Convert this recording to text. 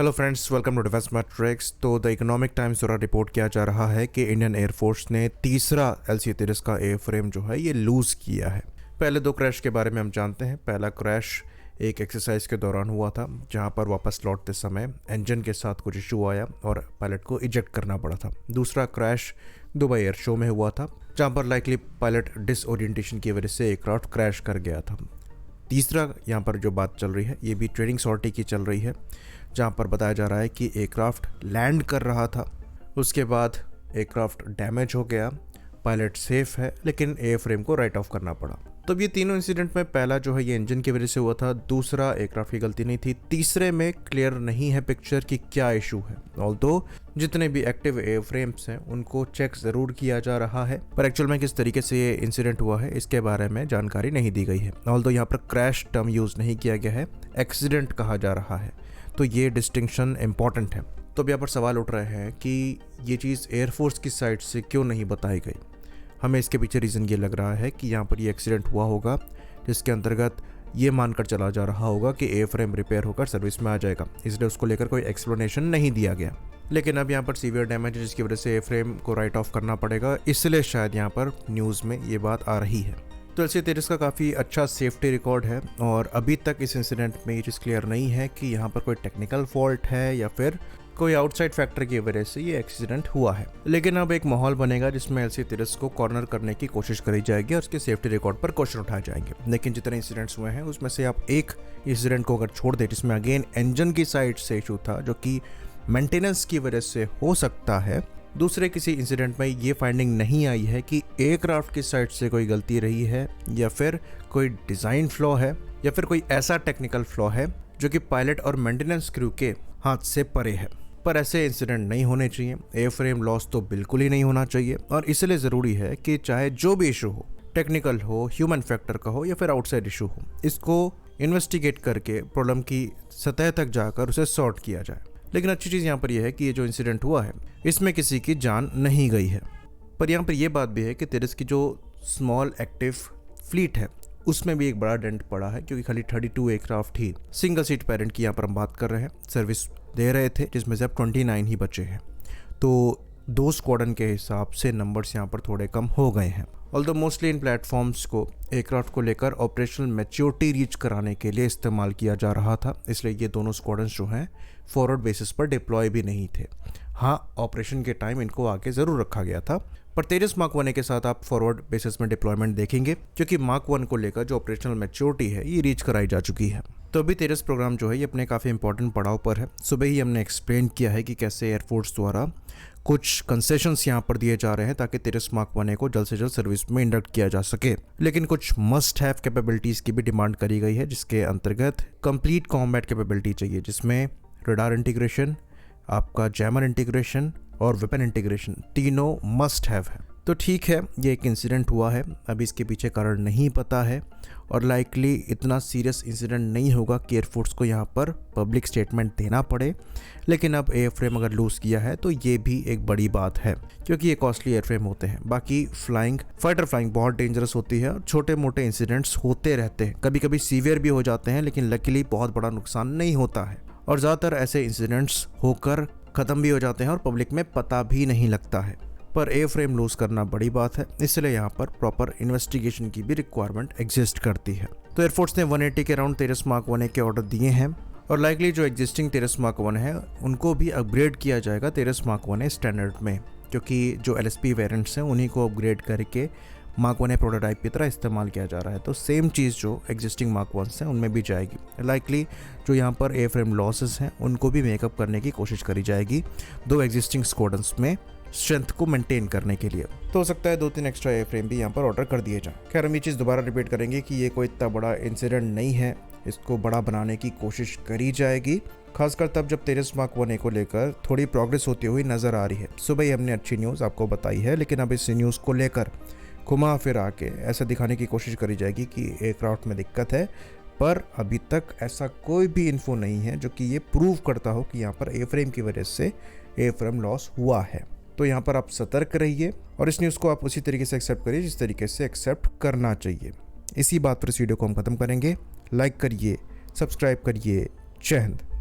Hello friends, welcome to Defence Matrix. तो the Economic Times द्वारा report किया जा रहा है कि इंडियन एयरफोर्स ने तीसरा LC-30 का एयर फ्रेम जो है ये लूज़ किया है। पहले दो क्रैश के बारे में हम जानते हैं। पहला क्रैश एक एक्सरसाइज के दौरान हुआ था, जहां पर वापस लौटते समय इंजन के साथ कुछ इशू आया और पायलट को इजेक्ट करना पड़ा था। दूसरा क्रैश दुबई एयर शो में हुआ था, जहां पर लाइकली पायलट डिसओरिएंटेशन की वजह से एयरक्राफ्ट क्रैश कर गया था। तीसरा यहाँ पर जो बात चल रही है ये भी ट्रेनिंग सॉर्टी की चल रही है, जहाँ पर बताया जा रहा है कि एयरक्राफ्ट लैंड कर रहा था, उसके बाद एयरक्राफ्ट डैमेज हो गया, पायलट सेफ है लेकिन एयर फ्रेम को राइट ऑफ करना पड़ा। तो ये तीनों इंसिडेंट में पहला जो है ये इंजन की वजह से हुआ था, दूसरा एयरक्राफ्ट की गलती नहीं थी, तीसरे में क्लियर नहीं है पिक्चर कि क्या इशू है। ऑल्दो जितने भी एक्टिव एयर फ्रेम्स हैं उनको चेक ज़रूर किया जा रहा है, पर एक्चुअल में किस तरीके से ये इंसिडेंट हुआ है इसके बारे में जानकारी नहीं दी गई है। ऑल्दो यहाँ पर क्रैश टर्म यूज़ नहीं किया गया है, एक्सीडेंट कहा जा रहा है, तो ये डिस्टिंक्शन इंपॉर्टेंट है। तो अब यहाँ पर सवाल उठ रहे हैं कि ये चीज़ एयरफोर्स की साइड से क्यों नहीं बताई गई। हमें इसके पीछे रीज़न ये लग रहा है कि यहाँ पर ये एक्सीडेंट हुआ होगा, जिसके अंतर्गत ये मानकर चला जा रहा होगा कि एयर फ्रेम रिपेयर होकर सर्विस में आ जाएगा, इसलिए उसको लेकर कोई एक्सप्लेनेशन नहीं दिया गया। लेकिन अब यहाँ पर सीवियर डैमेज है, जिसकी वजह से एयर फ्रेम को राइट ऑफ करना पड़ेगा, इसलिए शायद यहाँ पर न्यूज़ में ये बात आ रही है। तो LC-30 का काफ़ी अच्छा सेफ्टी रिकॉर्ड है और अभी तक इस इंसिडेंट में ये चीज़ क्लियर नहीं है कि यहाँ पर कोई टेक्निकल फॉल्ट है या फिर कोई आउटसाइड फैक्टर की वजह से ये एक्सीडेंट हुआ है। लेकिन अब एक माहौल बनेगा जिसमें LC-30 को कॉर्नर करने की कोशिश करी जाएगी और उसके सेफ्टी रिकॉर्ड पर क्वेश्चन उठाए जाएंगे। लेकिन जितने इंसिडेंट्स हुए हैं उसमें से आप एक इंसिडेंट को अगर छोड़ दे, जिसमें अगेन इंजन की साइड से इशू था जो कि मेंटेनेंस की वजह से हो सकता है, दूसरे किसी इंसिडेंट में ये फाइंडिंग नहीं आई है कि एयरक्राफ्ट की साइड से कोई गलती रही है या फिर कोई डिज़ाइन फ्लॉ है या फिर कोई ऐसा टेक्निकल फ्लॉ है जो कि पायलट और मेंटेनेंस क्रू के हाथ से परे है। पर ऐसे इंसिडेंट नहीं होने चाहिए, एयर फ्रेम लॉस तो बिल्कुल ही नहीं होना चाहिए और इसलिए ज़रूरी है कि चाहे जो भी इशू हो, टेक्निकल हो, ह्यूमन फैक्टर का हो या फिर आउटसाइड इशू हो, इसको इन्वेस्टिगेट करके प्रॉब्लम की सतह तक जाकर उसे सॉर्ट किया जाए। लेकिन अच्छी चीज़ यहाँ पर यह है कि ये जो इंसिडेंट हुआ है इसमें किसी की जान नहीं गई है। पर यहाँ पर यह बात भी है कि 30 की जो स्मॉल एक्टिव फ्लीट है उसमें भी एक बड़ा डेंट पड़ा है, क्योंकि खाली 32 एयरक्राफ्ट ही सिंगल सीट पेरेंट की यहाँ पर हम बात कर रहे हैं सर्विस दे रहे थे, जिसमें से अब 29 ही बचे हैं। तो दो स्क्वाड्रन के हिसाब से नंबर्स यहाँ पर थोड़े कम हो गए हैं। ऑल्दो मोस्टली इन प्लेटफॉर्म्स को एयरक्राफ्ट को लेकर ऑपरेशनल मैच्योरिटी रीच कराने के लिए इस्तेमाल किया जा रहा था, इसलिए ये दोनों स्क्वाड्रन्स जो हैं फॉरवर्ड बेसिस पर डिप्लॉय भी नहीं थे। हाँ, ऑपरेशन के टाइम इनको आगे ज़रूर रखा गया था, पर तेजस मार्क 1 के साथ आप फॉरवर्ड बेसिस में डिप्लॉयमेंट देखेंगे, क्योंकि मार्क 1 को लेकर जो ऑपरेशनल मैच्योरिटी है ये रीच कराई जा चुकी है। तो अभी तेजस प्रोग्राम जो है ये अपने काफ़ी इंपॉर्टेंट पड़ाव पर है। सुबह ही हमने एक्सप्लेन किया है कि कैसे एयरफोर्स द्वारा कुछ कंसेशंस यहाँ पर दिए जा रहे हैं ताकि तेजस मार्क 1 को जल्द से जल्द सर्विस में इंडक्ट किया जा सके। लेकिन कुछ मस्ट हैव कैपेबिलिटीज़ की भी डिमांड करी गई है, जिसके अंतर्गत कंप्लीट कॉम्बैट कैपेबिलिटी चाहिए, जिसमें रडार इंटीग्रेशन, आपका जैमर इंटीग्रेशन और वेपन इंटीग्रेशन तीनों मस्ट हैव है। तो ठीक है, ये एक इंसिडेंट हुआ है, अभी इसके पीछे कारण नहीं पता है और लाइकली इतना सीरियस इंसिडेंट नहीं होगा कि एयरफोर्स को यहाँ पर पब्लिक स्टेटमेंट देना पड़े। लेकिन अब एयर फ्रेम अगर लूज़ किया है तो ये भी एक बड़ी बात है, क्योंकि ये कॉस्टली एयर फ्रेम होते हैं। बाकी फाइटर फ्लाइंग बहुत डेंजरस होती है और छोटे मोटे इंसिडेंट्स होते रहते हैं, कभी कभी सीवियर भी हो जाते हैं, लेकिन लकीली बहुत बड़ा नुकसान नहीं होता है और ज़्यादातर ऐसे इंसिडेंट्स होकर ख़त्म भी हो जाते हैं और पब्लिक में पता भी नहीं लगता है। पर एयर फ्रेम लूज़ करना बड़ी बात है, इसलिए यहाँ पर प्रॉपर इन्वेस्टिगेशन की भी रिक्वायरमेंट एग्जिस्ट करती है। तो एयरफोर्स ने 180 के अराउंड तेजस मार्क 1 के ऑर्डर दिए हैं और लाइकली जो एग्जिस्टिंग तेजस मार्क 1 है उनको भी अपग्रेड किया जाएगा तेजस मार्क 1 स्टैंडर्ड में, क्योंकि जो LSP वेरिएंट्स हैं उन्हीं को अपग्रेड करके मार्क 1 प्रोटोटाइप की तरह इस्तेमाल किया जा रहा है। तो सेम चीज़ जो एग्जिस्टिंग मार्क 1 हैं उनमें भी जाएगी। लाइकली जो यहाँ पर एयर फ्रेम लॉसेस हैं उनको भी मेकअप करने की कोशिश करी जाएगी दो एग्जिस्टिंग स्क्वाड्रन्स में स्ट्रेंथ को मेंटेन करने के लिए। तो हो सकता है 2-3 एक्स्ट्रा एयर फ्रेम भी यहाँ पर ऑर्डर कर दिए जाएं। खैर, हम ये चीज़ दोबारा रिपीट करेंगे कि ये कोई इतना बड़ा इंसिडेंट नहीं है, इसको बड़ा बनाने की कोशिश करी जाएगी, खासकर तब जब तेजस मार्क 1 को लेकर थोड़ी प्रोग्रेस होती हुई नज़र आ रही है। सुबह ही हमने अच्छी न्यूज़ आपको बताई है, लेकिन अब इस न्यूज़ को लेकर घुमा फिर आके ऐसा दिखाने की कोशिश करी जाएगी कि एयरक्राफ्ट में दिक्कत है, पर अभी तक ऐसा कोई भी इन्फो नहीं है जो कि ये प्रूव करता हो कि यहाँ पर एयर फ्रेम की वजह से एयर फ्रेम लॉस हुआ है। तो यहाँ पर आप सतर्क रहिए और इस न्यूज़ को आप उसी तरीके से एक्सेप्ट करिए जिस तरीके से एक्सेप्ट करना चाहिए। इसी बात पर इस वीडियो को हम खत्म करेंगे। लाइक करिए, सब्सक्राइब करिए। जय हिंद।